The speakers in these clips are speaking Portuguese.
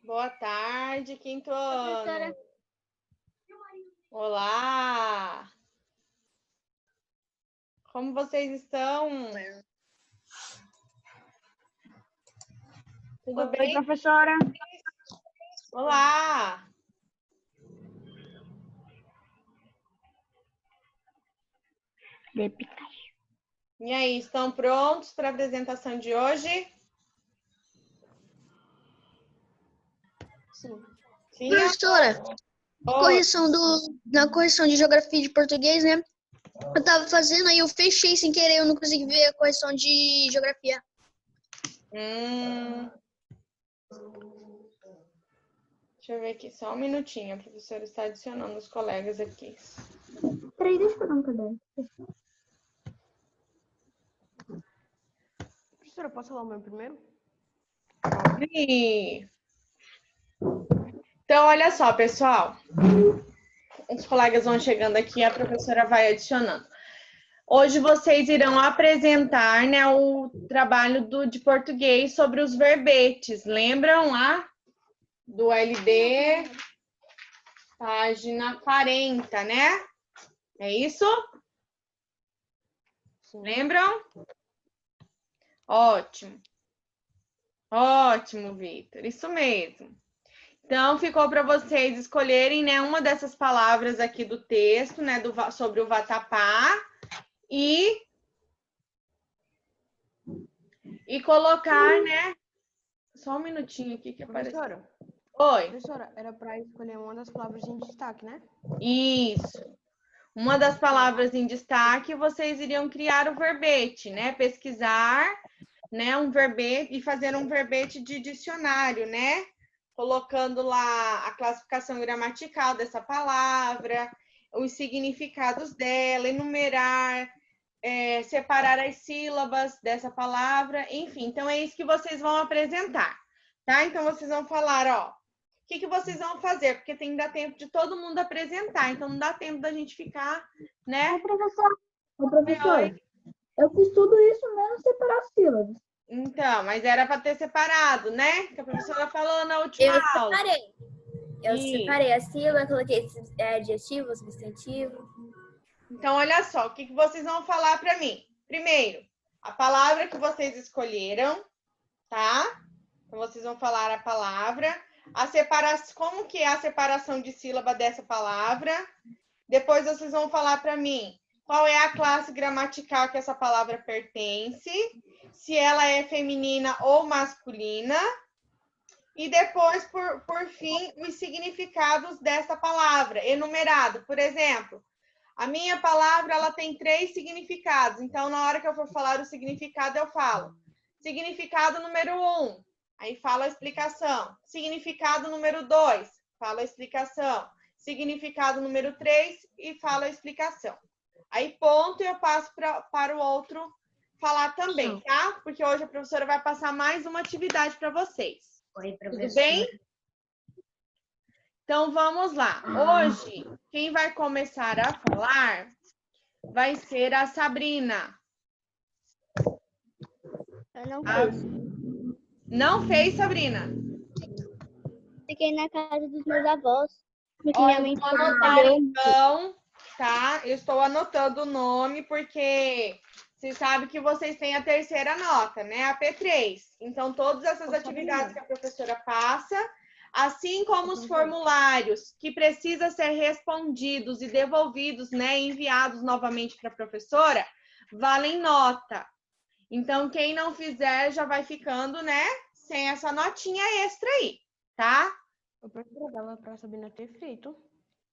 Boa tarde, quinto ano. Professora. Olá! Como vocês estão? Tudo Oi, bem? professora. Olá! E aí, estão prontos para a apresentação de hoje? Sim. Sim. Professora, Oi. na correção de geografia e de português, né? Eu tava fazendo, aí eu fechei sem querer, eu não consegui ver a correção de geografia. Deixa eu ver aqui, só um minutinho. A professora está adicionando os colegas aqui. Peraí, deixa eu pegar um caderno. Professora, posso falar o meu primeiro? Pode. Então, olha só, pessoal. Os colegas vão chegando aqui e a professora vai adicionando. Hoje vocês irão apresentar, né, o trabalho de português sobre os verbetes. Lembram lá do LD, página 40, né? É isso? Sim. Lembram? Ótimo. Ótimo, Vitor. Isso mesmo. Então, ficou para vocês escolherem, né, uma dessas palavras aqui do texto, né, sobre o vatapá e colocar, né? Só um minutinho aqui que apareceu. Professora, Oi. professora, era para escolher uma das palavras em destaque, né? Isso. Uma das palavras em destaque, vocês iriam criar o verbete, né? Pesquisar, né, um verbete e fazer um verbete de dicionário, né? Colocando lá a classificação gramatical dessa palavra, os significados dela, enumerar, separar as sílabas dessa palavra, enfim. Então, é isso que vocês vão apresentar, tá? Então, vocês vão falar, ó, o que vocês vão fazer? Porque tem que dar tempo de todo mundo apresentar, então não dá tempo da gente ficar, né? Ô, professora, eu fiz tudo isso menos separar as sílabas. Então, mas era para ter separado, né? Que a professora falou na última aula. Eu separei a sílaba, coloquei adjetivos, substantivos. Então, olha só, o que vocês vão falar para mim? Primeiro, a palavra que vocês escolheram, tá? Então, vocês vão falar a palavra, como que é a separação de sílaba dessa palavra. Depois, vocês vão falar para mim qual é a classe gramatical que essa palavra pertence, se ela é feminina ou masculina. E depois, por fim, os significados dessa palavra, enumerado. Por exemplo, a minha palavra ela tem 3 significados. Então, na hora que eu for falar o significado, eu falo significado número 1, aí falo a explicação. Significado número 2, falo a explicação. Significado número 3 e falo a explicação. Aí, ponto, eu passo para o outro falar também, tá? Porque hoje a professora vai passar mais uma atividade para vocês. Oi, professora. Tudo bem? Então, vamos lá. Hoje, quem vai começar a falar vai ser a Sabrina. Eu não fiz. Não fez, Sabrina? Fiquei na casa dos meus avós. Porque Olha, minha mãe vou anotar então, tá? Eu estou anotando o nome porque você sabe que vocês têm a terceira nota, né? A P3. Então, todas essas atividades que a professora passa, assim como os formulários que precisam ser respondidos e devolvidos, né? Enviados novamente para a professora, valem nota. Então, quem não fizer já vai ficando, né? Sem essa notinha extra aí, tá? Eu precisava para Sabrina ter feito.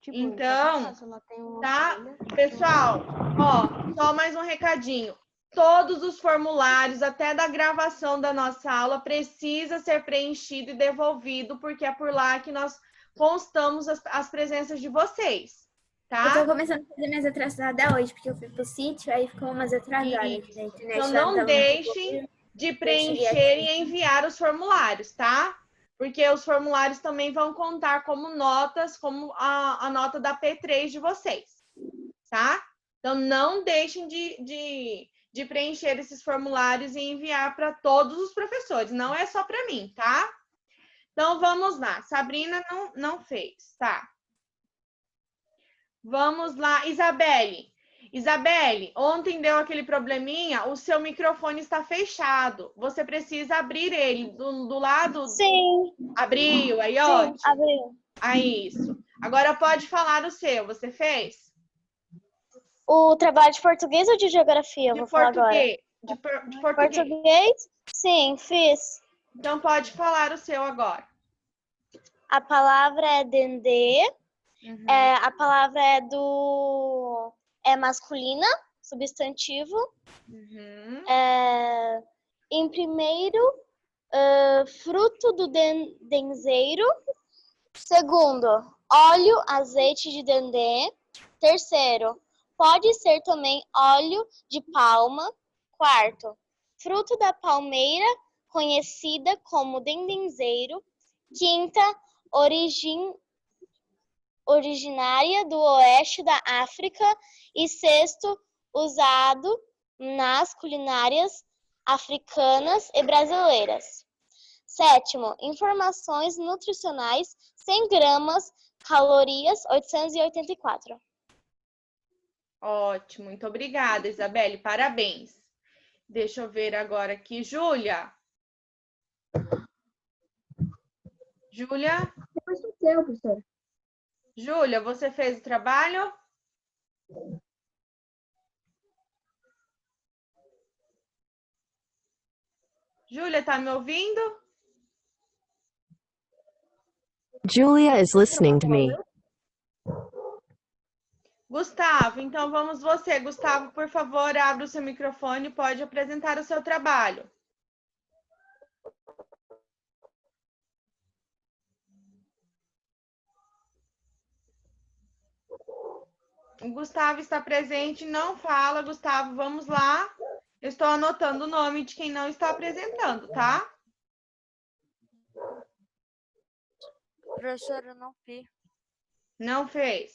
Tipo, Então, ela tem uma tá? família, Pessoal, ó, só mais um recadinho. Todos os formulários, até da gravação da nossa aula, precisa ser preenchido e devolvido, porque é por lá que nós constamos as presenças de vocês, tá? Eu tô começando a fazer minhas atrasadas hoje, porque eu fui pro sítio, aí ficou umas atrasadas na internet. Então, não deixem de preencher e enviar os formulários, tá? Porque os formulários também vão contar como notas, como a nota da P3 de vocês, tá? Então, não deixem de preencher esses formulários e enviar para todos os professores, não é só para mim, tá? Então, vamos lá. Sabrina não fez, tá? Vamos lá, Isabelle. Isabelle, ontem deu aquele probleminha, o seu microfone está fechado. Você precisa abrir ele do lado. Sim, Abriu, aí sim, ótimo. abriu. Aí, isso. Agora pode falar o seu. Você fez? O trabalho de português ou de geografia? Eu De vou falar agora. português. De português. Português? Sim, fiz. Então pode falar o seu agora. A palavra é dendê. Uhum. A palavra é masculina, substantivo. Uhum. Em primeiro, fruto do denzeiro. Segundo, óleo, azeite de dendê. Terceiro, pode ser também óleo de palma. Quarto, fruto da palmeira, conhecida como dendenzeiro. Quinta, originária do oeste da África. E sexto, usado nas culinárias africanas e brasileiras. Sétimo, informações nutricionais, 100 gramas, calorias, 884. Ótimo, muito obrigada, Isabelle. Parabéns. Deixa eu ver agora aqui. Júlia? Júlia? Depois do seu, professor. Júlia, você fez o trabalho? Júlia, tá me ouvindo? Julia is listening to me. Gustavo, então vamos você. Gustavo, por favor, abra o seu microfone e pode apresentar o seu trabalho. O Gustavo está presente, não fala. Gustavo, vamos lá. Eu estou anotando o nome de quem não está apresentando, tá? Professora, eu não fiz. Não fez?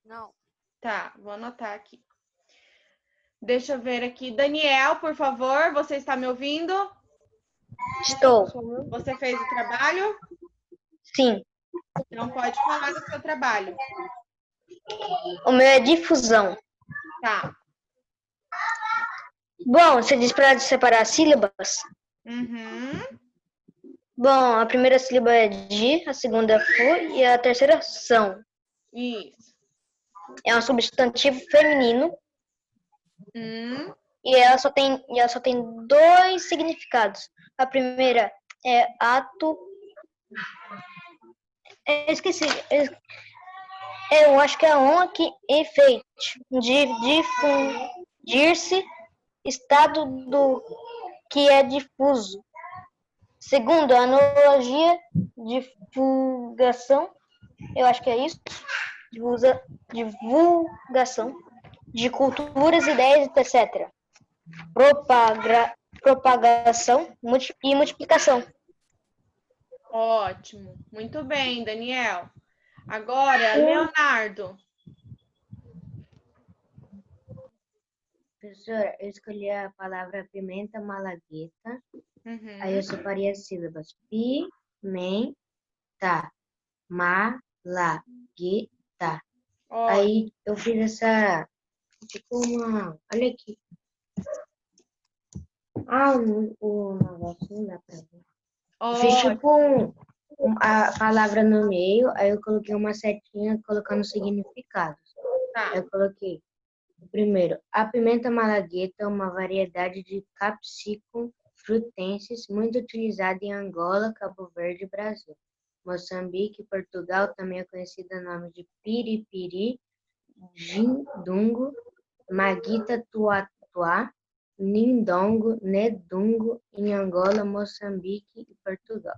Não. Tá, vou anotar aqui. Deixa eu ver aqui. Daniel, por favor, você está me ouvindo? Estou. Você fez o trabalho? Sim. Então pode falar do seu trabalho. O meu é difusão. Tá. Bom, você diz para separar as sílabas? Uhum. Bom, a primeira sílaba é di, a segunda é fu e a terceira são. Isso. É um substantivo feminino e ela só tem dois significados. A primeira é ato. Eu esqueci. Eu acho que é aqui efeito. Difundir-se, estado do que é difuso. Segundo, a analogia, divulgação. Eu acho que é isso. Divulgação de culturas, ideias, etc. Propagação e multiplicação. Ótimo. Muito bem, Daniel. Agora, Leonardo. Professora, eu escolhi a palavra pimenta malagueta. Uhum. Aí eu separei as sílabas pimenta, malagueta. Ótimo. Aí eu fiz essa, tipo uma, olha aqui. O negócio não dá pra ver. Eu fiz tipo a palavra no meio, aí eu coloquei uma setinha colocando significados. Tá. Aí eu coloquei, primeiro, a pimenta malagueta é uma variedade de capsicum frutensis muito utilizada em Angola, Cabo Verde e Brasil. Moçambique e Portugal também é conhecida no nome de piripiri, gindungo, maguita tuatuá, nindongo, nedungo em Angola, Moçambique e Portugal.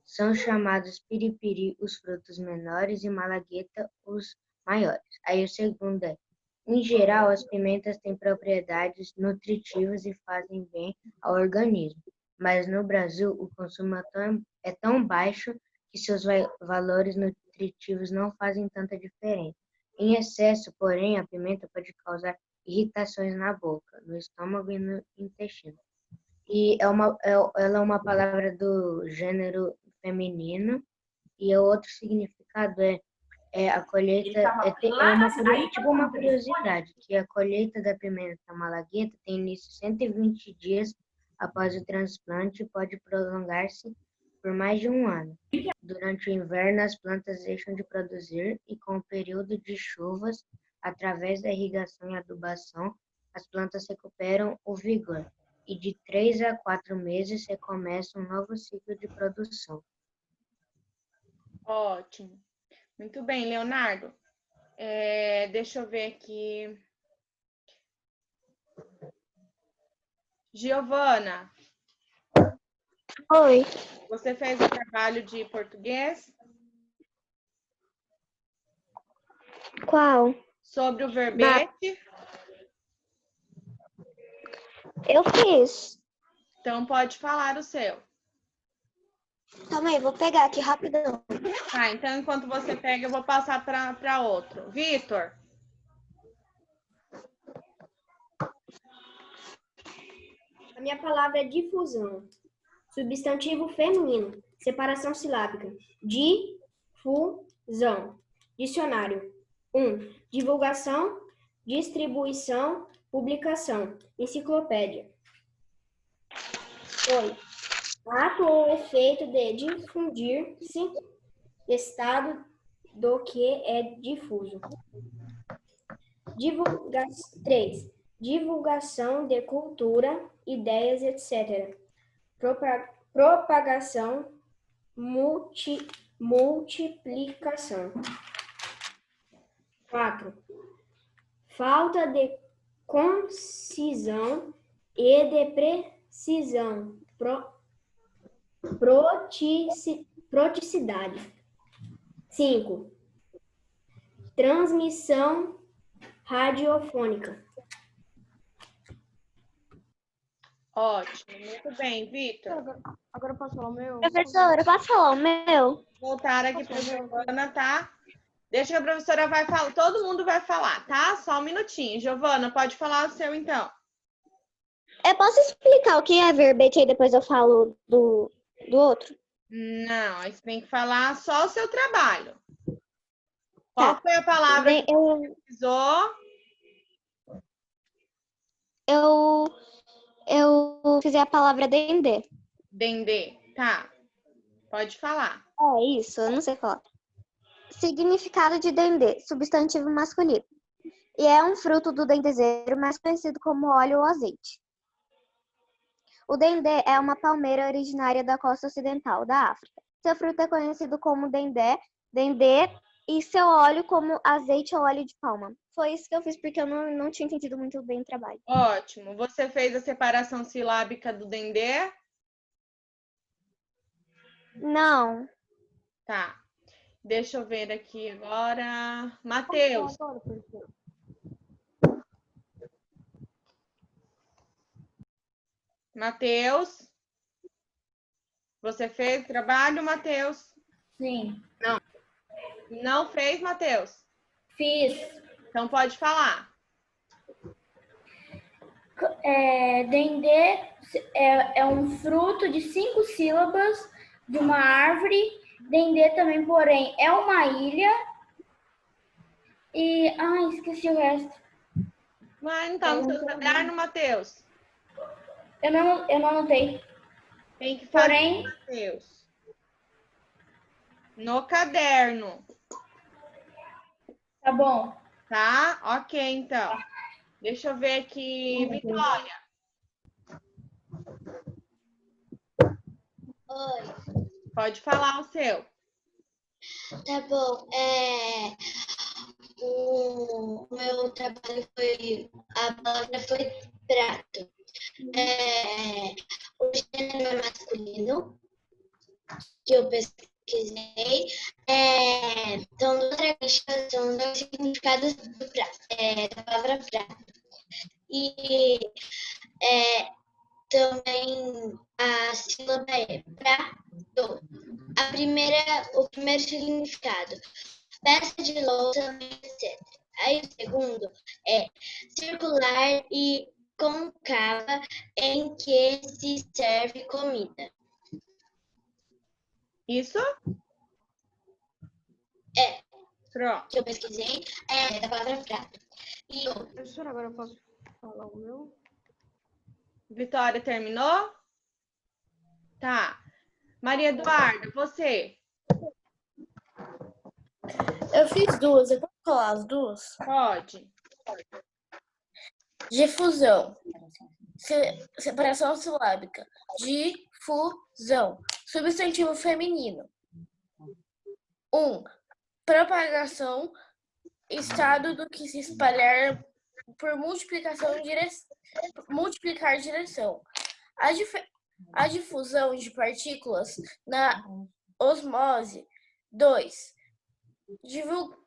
São chamados piripiri os frutos menores e malagueta os maiores. Aí o segundo é, em geral, as pimentas têm propriedades nutritivas e fazem bem ao organismo, mas no Brasil o consumo é tão baixo que seus valores nutritivos não fazem tanta diferença. Em excesso, porém, a pimenta pode causar irritações na boca, no estômago e no intestino. E ela é uma palavra do gênero feminino. E o outro significado a colheita, tipo uma curiosidade, que a colheita da pimenta malagueta tem início 120 dias após o transplante e pode prolongar-se por mais de um ano. Durante o inverno, as plantas deixam de produzir e com o período de chuvas, através da irrigação e adubação, as plantas recuperam o vigor. E de 3 a 4 meses recomeça um novo ciclo de produção. Ótimo. Muito bem, Leonardo. Deixa eu ver aqui. Giovana, Oi. você fez o trabalho de português Qual? sobre o verbete? Eu fiz. Então, pode falar o seu. Calma aí, vou pegar aqui rapidão. Tá, então, enquanto você pega, eu vou passar para outro. Vitor, A minha palavra é difusão. Substantivo feminino. Separação silábica. Difusão. Dicionário. 1. Divulgação, distribuição, publicação. Enciclopédia. 2. Ato ou efeito de difundir-se, estado do que é difuso. 3. Divulgação de cultura, ideias, etc. Propagação, multiplicação. 4. Falta de concisão e de precisão. Proticidade. 5. Transmissão radiofônica. ótimo. Muito bem, Vitor. Agora eu posso falar o meu? Professora, posso falar o meu? Voltar aqui para a Giovana, tá? Deixa que a professora vai falar. Todo mundo vai falar, tá? Só um minutinho. Giovana, pode falar o seu, então. Eu posso explicar o que é verbete e depois eu falo do outro? Não, aí você tem que falar só o seu trabalho. Qual Tá. foi a palavra que você utilizou? Eu fiz a palavra dendê. Dendê. Tá. Pode falar. É isso, eu não sei falar. Significado de dendê, substantivo masculino. E é um fruto do dendezeiro, mais conhecido como óleo ou azeite. O dendê é uma palmeira originária da costa ocidental da África. Seu fruto é conhecido como dendê, e seu óleo como azeite ou óleo de palma. Foi isso que eu fiz, porque eu não tinha entendido muito bem o trabalho. Ótimo. Você fez a separação silábica do dendê? Não. Tá. Deixa eu ver aqui agora. Matheus. Matheus. Você fez o trabalho, Matheus? Sim. Não fez, Matheus? Fiz. Então pode falar. Dendê é um fruto de 5 sílabas de uma árvore. Dendê também, porém, é uma ilha. E... esqueci o resto. Mas não tá no seu caderno, Matheus? Eu não anotei. Tem que fazer, Porém, Matheus. No caderno, tá bom. tá? Ok, então. Deixa eu ver aqui. Vitória. Oi, Pode falar o seu. tá bom. O meu trabalho a palavra foi prato. O gênero é masculino, que eu pesquisei. São dois significados da palavra prato. E também a sílaba é prato. O primeiro significado, peça de louça, etc. Aí o segundo é circular e côncava em que se serve comida. Isso? É. Pronto. Que eu pesquisei, é da palavra prato. E o Professora, agora eu posso falar o meu? Vitória terminou? Tá. Maria Eduarda, você? Eu fiz duas, eu posso falar as duas? Pode. Difusão. Separação silábica. Difusão. Substantivo feminino. 1. Propagação. Estado do que se espalhar por multiplicar direção. A difusão de partículas na osmose. 2.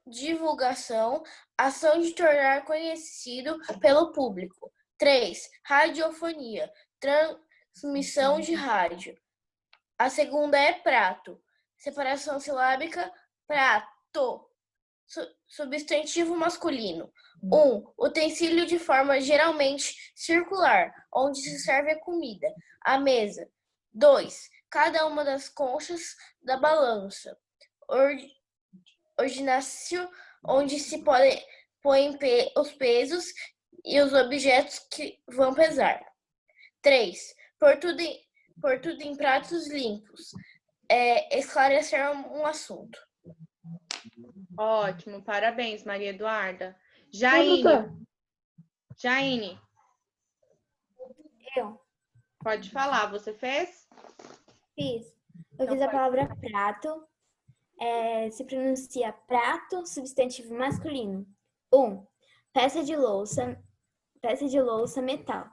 Divulgação, ação de tornar conhecido pelo público. 3. Radiofonia, transmissão de rádio. A segunda é prato, separação silábica, prato, substantivo masculino. 1. Utensílio de forma geralmente circular, onde se serve a comida, a mesa. 2. Cada uma das conchas da balança. Ordinácio, onde se põem os pesos e os objetos que vão pesar. 3. Por tudo em pratos limpos. Esclarecer um assunto. Ótimo, parabéns, Maria Eduarda. Jaine. Jaine. Eu Pode falar, você fez? fiz. Eu fiz a palavra prato. Se pronuncia prato, substantivo masculino. 1. Peça de louça metal.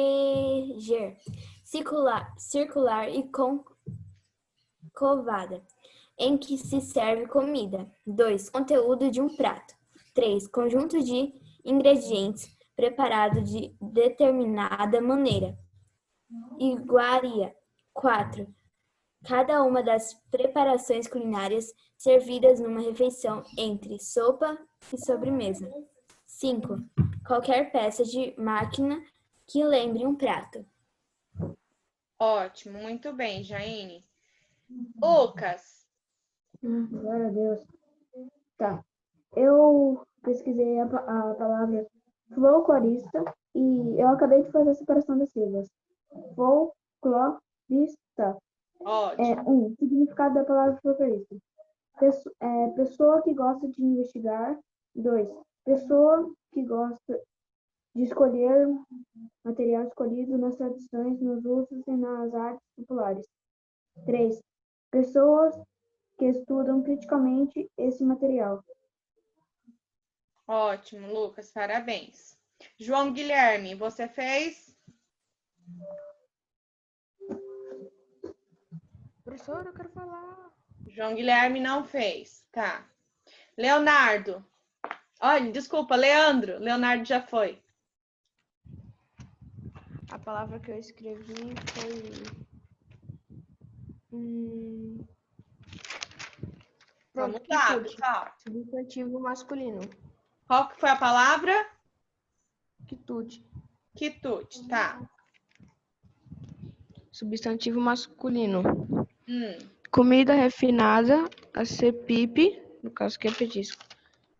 Eteger. Circular e concavada, em que se serve comida. 2. Conteúdo de um prato. 3. Conjunto de ingredientes preparado de determinada maneira. Iguaria. 4. Cada uma das preparações culinárias servidas numa refeição entre sopa e sobremesa. 5. Qualquer peça de máquina que lembre um prato. Ótimo, muito bem, Jaine. Lucas. Glória a Deus. Tá. Eu pesquisei a palavra folclorista e eu acabei de fazer a separação das sílabas. Folclorista. Ótimo. Significado da palavra folclorista. Pessoa que gosta de investigar. 2. Pessoa que gosta de escolher material escolhido nas tradições, nos usos e nas artes populares. 3. Pessoas que estudam criticamente esse material. Ótimo, Lucas, parabéns. João Guilherme, você fez? Professora, eu quero falar. João Guilherme não fez. Tá. Leonardo. Olha, desculpa, Leandro. Leonardo já foi. A palavra que eu escrevi foi... Vamos Pronto, lá, quitute. pessoal. Substantivo masculino. Qual que foi a palavra? Quitute. Quitute, tá. Substantivo masculino. Hum, Comida refinada, a ser pipe, no caso que é petisco.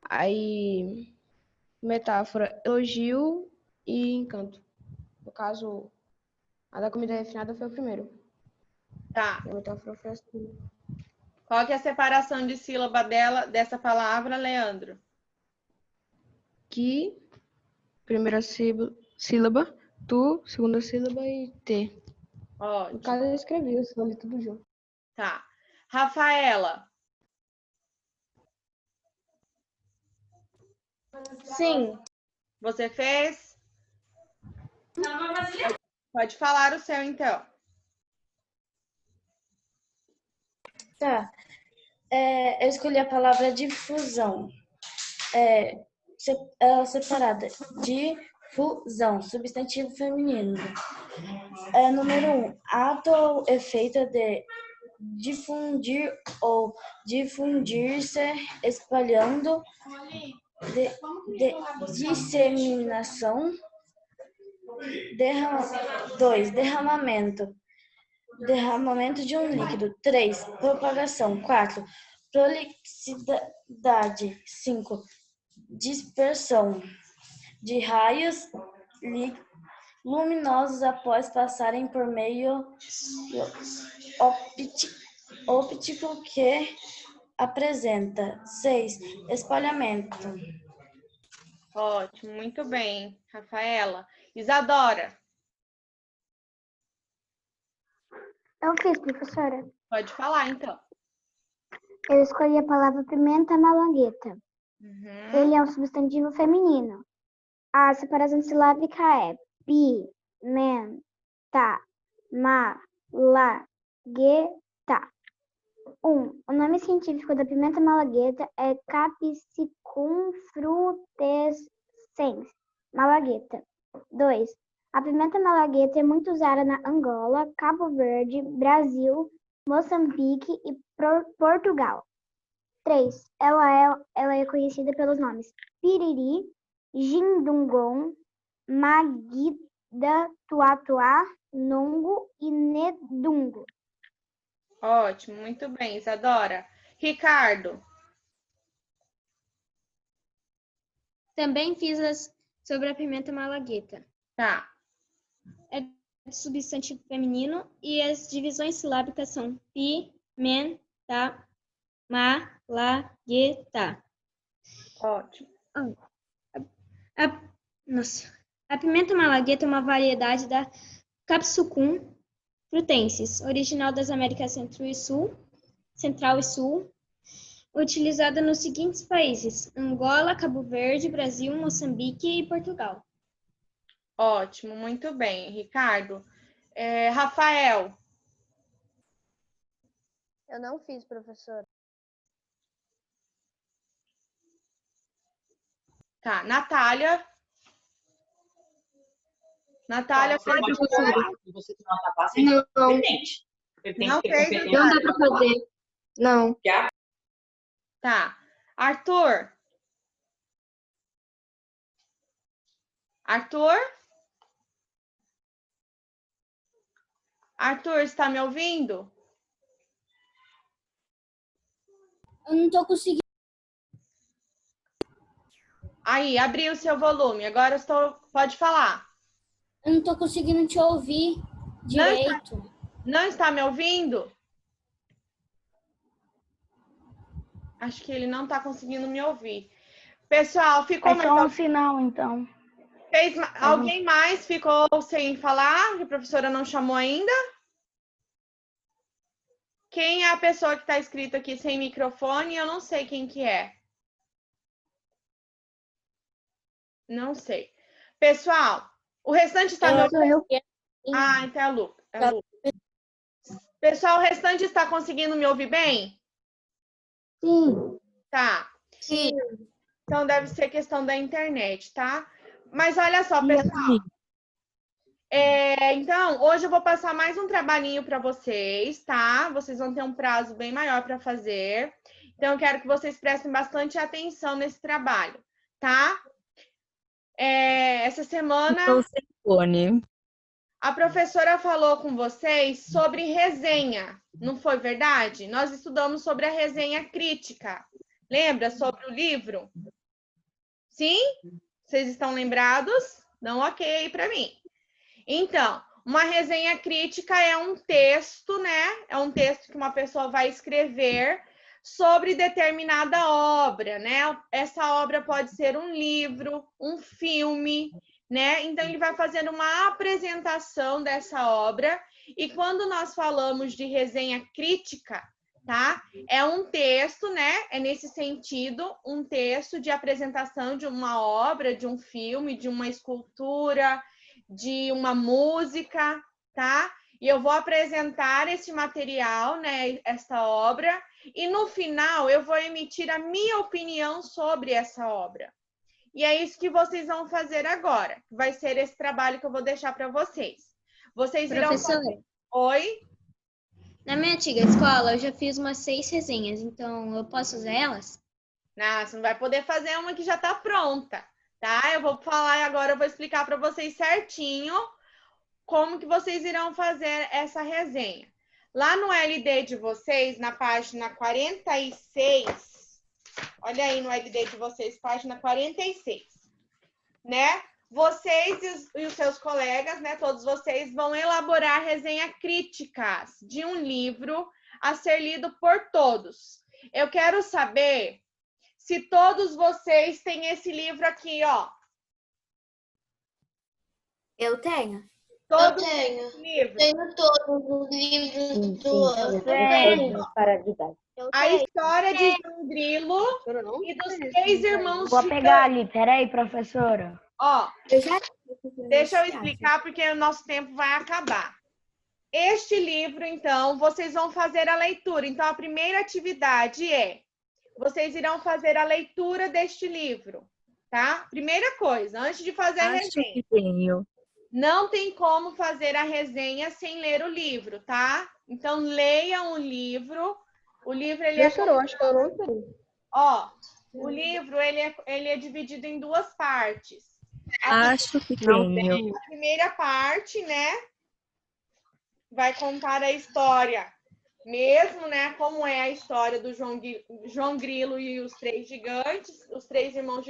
Aí, metáfora, elogio e encanto. No caso, a da comida refinada foi o primeiro. tá. A metáfora foi a segunda. Qual que é a separação de sílaba dessa palavra, Leandro? Que, primeira sílaba, tu, segunda sílaba e T. No Ótimo, caso, eu escrevi, eu escrevi tudo junto. tá. Rafaela. Sim. Você fez? Pode falar o seu, então. Tá. Eu escolhi a palavra difusão. Separada. Difusão, substantivo feminino. Número 1. Ato ou efeito de difundir ou difundir-se, espalhando, disseminação. 2. Derramamento. Derramamento de um líquido. 3. Propagação. 4. Prolixidade. 5. Dispersão de raios luminosos após passarem por meio óptico que apresenta. 6. Espalhamento. Ótimo, muito bem, Rafaela. Isadora, Eu fiz, professora. pode falar, então. Eu escolhi a palavra pimenta malagueta. Uhum. Ele é um substantivo feminino. A separação silábica é pimenta malagueta. 1. O nome científico da pimenta malagueta é Capsicum frutescens malagueta. 2. A pimenta malagueta é muito usada na Angola, Cabo Verde, Brasil, Moçambique e Portugal. 3. Ela é conhecida pelos nomes piriri, jindungon, maguida, tuatuá, nongo e nedungo. Ótimo, muito bem, Isadora. Ricardo, Também fiz sobre a pimenta malagueta. tá. É substantivo feminino e as divisões silábicas são pimenta malagueta. Ótimo. A pimenta malagueta é uma variedade da Capsicum frutensis, original das Américas Central e Sul, utilizada nos seguintes países: Angola, Cabo Verde, Brasil, Moçambique e Portugal. Ótimo, muito bem, Ricardo. Rafael, Eu não fiz, professora. tá. Natália. Natália, Você não está fazendo, Não. competente. Você tem Não que ter fez, competência. Não dá para fazer. Não. tá. Arthur. Arthur? Arthur, está me ouvindo? Eu não estou conseguindo. Aí, abriu o seu volume. Agora pode falar. Eu não estou conseguindo te ouvir direito. Não está me ouvindo? Acho que ele não está conseguindo me ouvir. Pessoal, ficou É só um sinal, então. Alguém mais ficou sem falar? Que a professora não chamou ainda? Quem é a pessoa que está escrita aqui sem microfone? Eu não sei quem que é. Não sei. Pessoal, o restante está me ouvindo? Ah, então é a Lu. Pessoal, o restante está conseguindo me ouvir bem? Sim. Tá. Sim. Então deve ser questão da internet, tá? Mas olha só, pessoal. Então, hoje eu vou passar mais um trabalhinho para vocês, tá? Vocês vão ter um prazo bem maior para fazer. Então, eu quero que vocês prestem bastante atenção nesse trabalho, tá? Essa semana, a professora falou com vocês sobre resenha, não foi verdade? Nós estudamos sobre a resenha crítica. Lembra sobre o livro? Sim? Vocês estão lembrados? Dão ok aí para mim. Então, uma resenha crítica é um texto, né? É um texto que uma pessoa vai escrever sobre determinada obra, né? Essa obra pode ser um livro, um filme, né? Então, ele vai fazer uma apresentação dessa obra. E quando nós falamos de resenha crítica, tá? É um texto, né? É nesse sentido, um texto de apresentação de uma obra, de um filme, de uma escultura, de uma música, tá? E eu vou apresentar esse material, né? Essa obra, e no final eu vou emitir a minha opinião sobre essa obra. E é isso que vocês vão fazer agora. Vai ser esse trabalho que eu vou deixar para vocês. Vocês irão fazer... Oi? Na minha antiga escola, eu já fiz umas 6 resenhas, então eu posso usar elas? Não, você não vai poder fazer uma que já está pronta. tá? Eu vou falar agora, eu vou explicar para vocês certinho como que vocês irão fazer essa resenha. Lá no LD de vocês, na página 46, olha aí no LD de vocês, página 46, né? Vocês e os seus colegas, né, todos vocês vão elaborar resenha críticas de um livro a ser lido por todos. Eu quero saber se todos vocês têm esse livro aqui, ó. Eu tenho. Todos Eu têm tenho. esse livro? Tenho todos os livros do ano. A história de João Grilo e dos 3 irmãos Vou pegar gigantes. ali, peraí, professora. Ó, Eu já deixa eu explicar porque o nosso tempo vai acabar. Este livro, então, vocês vão fazer a leitura. Então, a primeira atividade é, vocês irão fazer a leitura deste livro, tá? Primeira coisa, antes de fazer a resenha. Não tem como fazer a resenha sem ler o livro, tá? Então, leiam o livro. O livro, ele é... Professora, eu acho que eu não tenho. Ó, o livro, ele é dividido em 2 partes. Acho que Não tenho. tenho. A primeira parte, né, vai contar a história mesmo, né, como é a história do João Grilo e os 3 gigantes, os 3 irmãos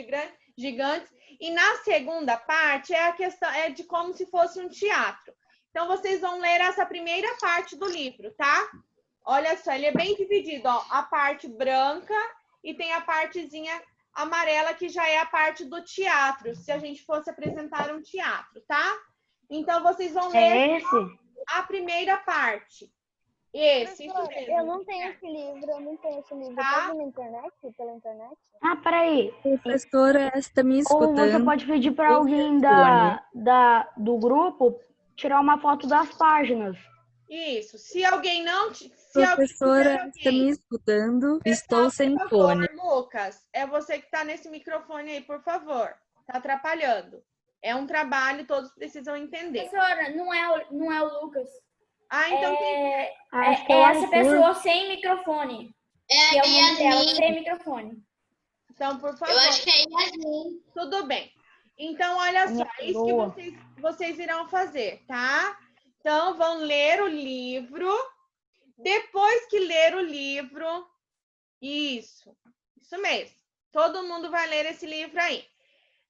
gigantes. E na segunda parte é a questão de como se fosse um teatro. Então, vocês vão ler essa primeira parte do livro, tá? Olha só, ele é bem dividido, ó, a parte branca e tem a partezinha amarela, que já é a parte do teatro, se a gente fosse apresentar um teatro, tá? Então, vocês vão ler É esse? a primeira parte. Isso mesmo. Eu não tenho esse livro, Tá? Pode na internet, pela internet? Ah, peraí. Professora, você está me Ou escutando? você pode pedir para alguém do grupo tirar uma foto das páginas. Isso. Se alguém não... Professora, você está me escutando? Estou sem por fone. favor, Lucas, é você que está nesse microfone aí, por favor. Tá atrapalhando. É um trabalho, todos precisam entender. Professora, não é o Lucas. Ah, então Acho que É o essa Arthur. pessoa sem microfone. É Que é a o nome dela, Yasmin. sem microfone. Então, por favor. Eu acho que é Yasmin. Tudo bem. Então, olha só, é isso boa. que vocês irão fazer, tá? Então, vão ler o livro. Depois que ler o livro, isso mesmo. Todo mundo vai ler esse livro aí,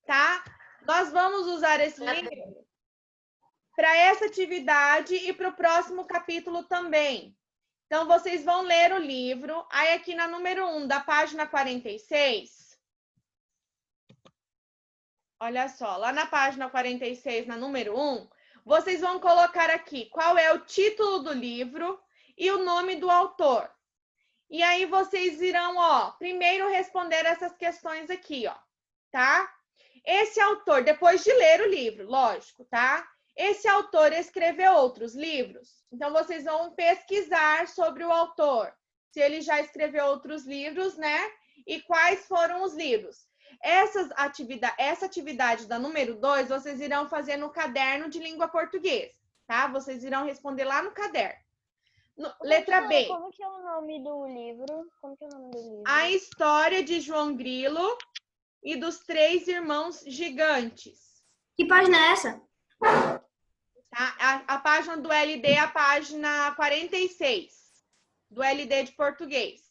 tá? Nós vamos usar esse livro para essa atividade e para o próximo capítulo também. Então, vocês vão ler o livro. Aí, aqui na número 1 da página 46, olha só, lá na página 46, na número 1, vocês vão colocar aqui qual é o título do livro e o nome do autor. E aí, vocês irão, ó, primeiro responder essas questões aqui, ó, tá? Esse autor, depois de ler o livro, lógico, tá? Esse autor escreveu outros livros? Então, vocês vão pesquisar sobre o autor. Se ele já escreveu outros livros, né? E quais foram os livros. Essa atividade da número 2, vocês irão fazer no caderno de língua portuguesa, tá? Vocês irão responder lá no caderno. Letra B. Como que é o nome do livro? A história de João Grilo e dos 3 irmãos gigantes. Que página é essa? Tá? A página do LD é a página 46, do LD de português.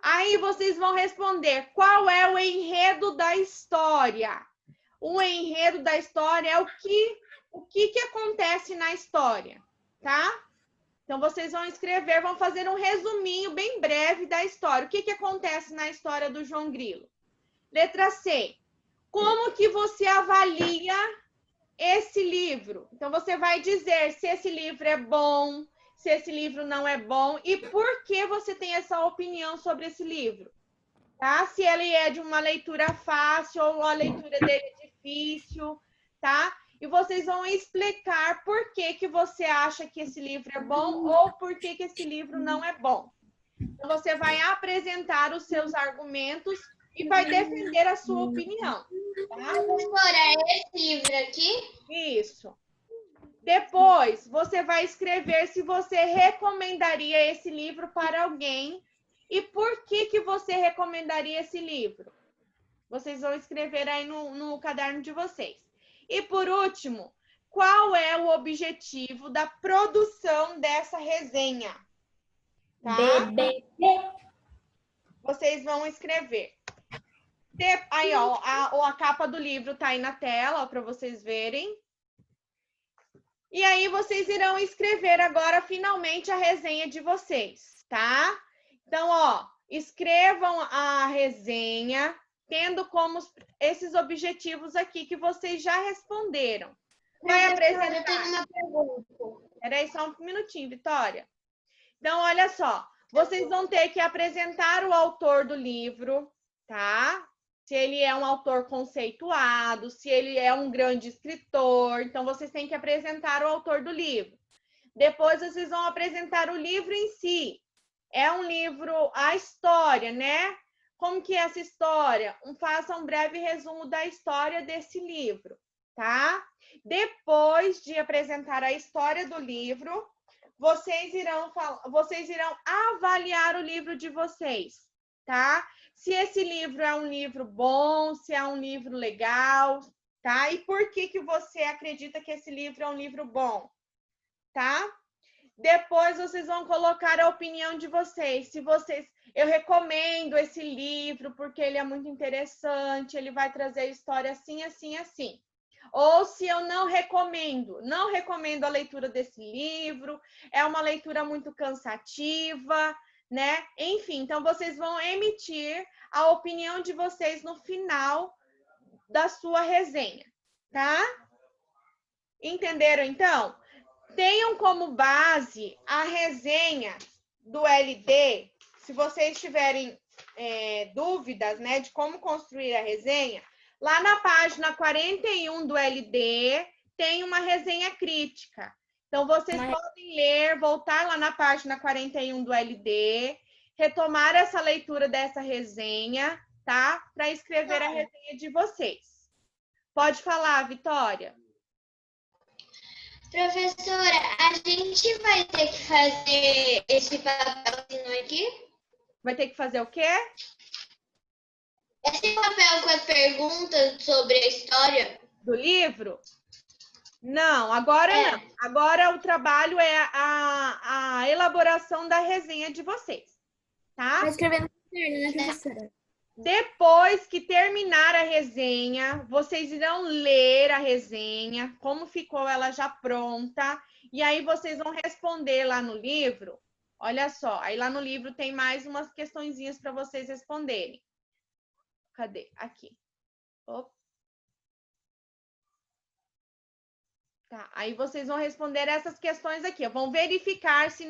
Aí vocês vão responder qual é o enredo da história. O enredo da história é o que acontece na história, tá? Então, vocês vão escrever, vão fazer um resuminho bem breve da história. O que acontece na história do João Grilo? Letra C. Como que você avalia esse livro? Então, você vai dizer se esse livro é bom, se esse livro não é bom e por que você tem essa opinião sobre esse livro, tá? Se ele é de uma leitura fácil ou a leitura dele é difícil, tá? E vocês vão explicar por que você acha que esse livro é bom ou por que esse livro não é bom. Então, você vai apresentar os seus argumentos e vai defender a sua opinião, tá? Professora, é esse livro aqui? Isso. Depois, você vai escrever se você recomendaria esse livro para alguém e por que você recomendaria esse livro. Vocês vão escrever aí no caderno de vocês. E por último, qual é o objetivo da produção dessa resenha? Tá? Vocês vão escrever. Aí, ó, a capa do livro tá aí na tela, para vocês verem. E aí vocês irão escrever agora finalmente a resenha de vocês, tá? Então, ó, escrevam a resenha tendo como esses objetivos aqui que vocês já responderam. Vai apresentar. Eu tenho uma pergunta. Peraí, só um minutinho, Vitória. Então, olha só. Vocês vão ter que apresentar o autor do livro, tá? Se ele é um autor conceituado, se ele é um grande escritor. Então, vocês têm que apresentar o autor do livro. Depois, vocês vão apresentar o livro em si. É um livro, a história, né? Como que é essa história? Faça um breve resumo da história desse livro, tá? Depois de apresentar a história do livro, vocês irão avaliar o livro de vocês, tá? Se esse livro é um livro bom, se é um livro legal, tá? E por que você acredita que esse livro é um livro bom, tá? Depois vocês vão colocar a opinião de vocês. Eu recomendo esse livro porque ele é muito interessante, ele vai trazer história assim, assim, assim. Ou se eu não recomendo a leitura desse livro, é uma leitura muito cansativa, né? Enfim, então vocês vão emitir a opinião de vocês no final da sua resenha, tá? Entenderam, então? Tenham como base a resenha do LD. Se vocês tiverem dúvidas, né, de como construir a resenha, lá na página 41 do LD tem uma resenha crítica. Então, vocês podem ler, voltar lá na página 41 do LD, retomar essa leitura dessa resenha, tá? Para escrever a resenha de vocês. Pode falar, Vitória. Professora, a gente vai ter que fazer esse papelzinho aqui? Vai ter que fazer o quê? Esse papel com as perguntas sobre a história? Do livro? Não, agora não. Agora o trabalho é a elaboração da resenha de vocês, tá? Vai escrever no caderno, né, professora? Depois que terminar a resenha, vocês irão ler a resenha, como ficou ela já pronta, e aí vocês vão responder lá no livro. Olha só, aí lá no livro tem mais umas questõezinhas para vocês responderem. Cadê? Aqui. Opa. Tá, aí vocês vão responder essas questões aqui. Vão verificar se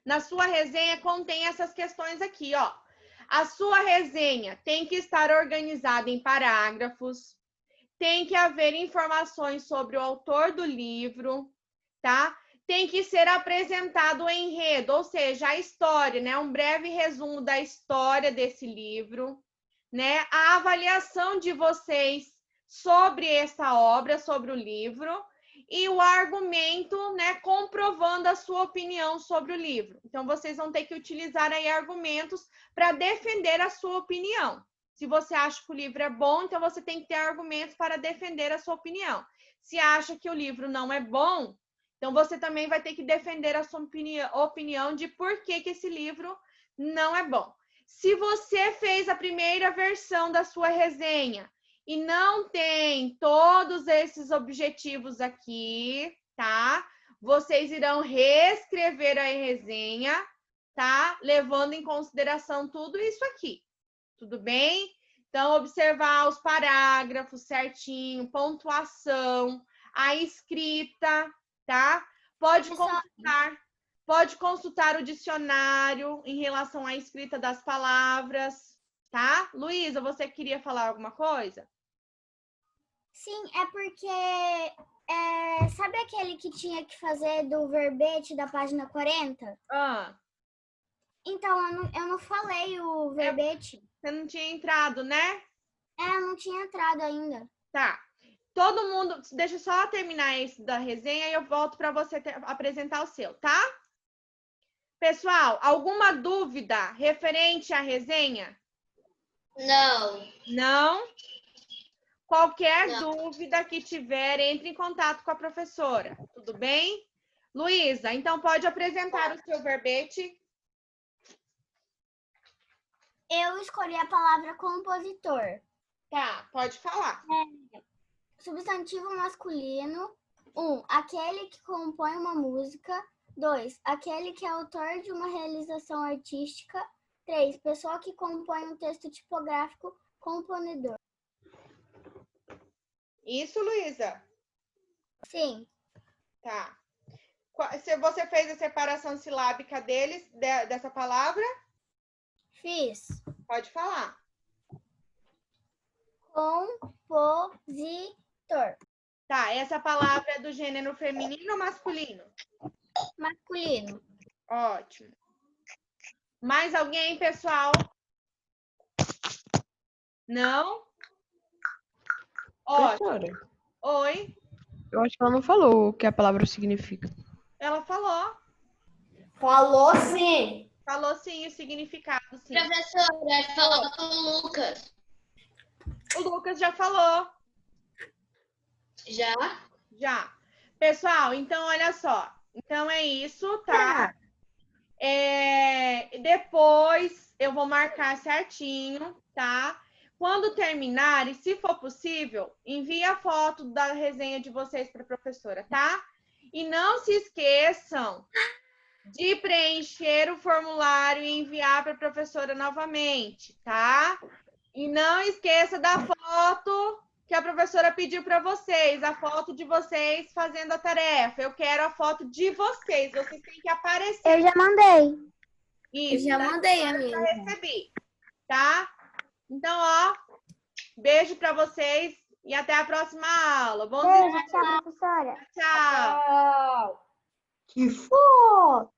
na sua resenha contém essas questões aqui, ó. A sua resenha tem que estar organizada em parágrafos, tem que haver informações sobre o autor do livro, tá? Tem que ser apresentado o enredo, ou seja, a história, né? Um breve resumo da história desse livro, né? A avaliação de vocês sobre essa obra, sobre o livro, e o argumento, né, comprovando a sua opinião sobre o livro. Então, vocês vão ter que utilizar aí argumentos para defender a sua opinião. Se você acha que o livro é bom, então você tem que ter argumentos para defender a sua opinião. Se acha que o livro não é bom, então você também vai ter que defender a sua opinião de por que esse livro não é bom. Se você fez a primeira versão da sua resenha e não tem todos esses objetivos aqui, tá? Vocês irão reescrever a resenha, tá? Levando em consideração tudo isso aqui. Tudo bem? Então, observar os parágrafos certinho, pontuação, a escrita, tá? Pode consultar o dicionário em relação à escrita das palavras, tá? Luísa, você queria falar alguma coisa? Sim, é porque sabe aquele que tinha que fazer do verbete da página 40? Então, eu não falei o verbete. Você não tinha entrado, né? Não tinha entrado ainda. Tá. Todo mundo, deixa eu só terminar esse da resenha e eu volto para você apresentar o seu, tá? Pessoal, alguma dúvida referente à resenha? Não. Não? Qualquer Não. dúvida que tiver, entre em contato com a professora. Tudo bem? Luísa, então pode apresentar o seu verbete. Eu escolhi a palavra compositor. Tá, pode falar. Substantivo masculino. 1. Aquele que compõe uma música. 2. Aquele que é autor de uma realização artística. 3. Pessoa que compõe um texto tipográfico. Componedor. Isso, Luísa? Sim. Tá. Se você fez a separação silábica deles, dessa palavra? Fiz. Pode falar. Compositor. Tá, essa palavra é do gênero feminino ou masculino? Masculino. Ótimo. Mais alguém, pessoal? Não? Ótimo. Professora, Oi? eu acho que ela não falou o que a palavra significa. Ela falou. Falou sim. Falou sim o significado, sim. Professora, fala com o Lucas. O Lucas já falou. Já? Já. Pessoal, então olha só. Então é isso, tá? Depois eu vou marcar certinho, tá? Quando terminar, e se for possível, envie a foto da resenha de vocês para a professora, tá? E não se esqueçam de preencher o formulário e enviar para a professora novamente, tá? E não esqueça da foto que a professora pediu para vocês, a foto de vocês fazendo a tarefa. Eu quero a foto de vocês, vocês têm que aparecer. Eu já mandei. Isso, Já da mandei, senhora amiga. eu já recebi, tá? Então, ó, beijo para vocês e até a próxima aula. Bom dia. Beijo, tchau, professora. Tchau. Que for!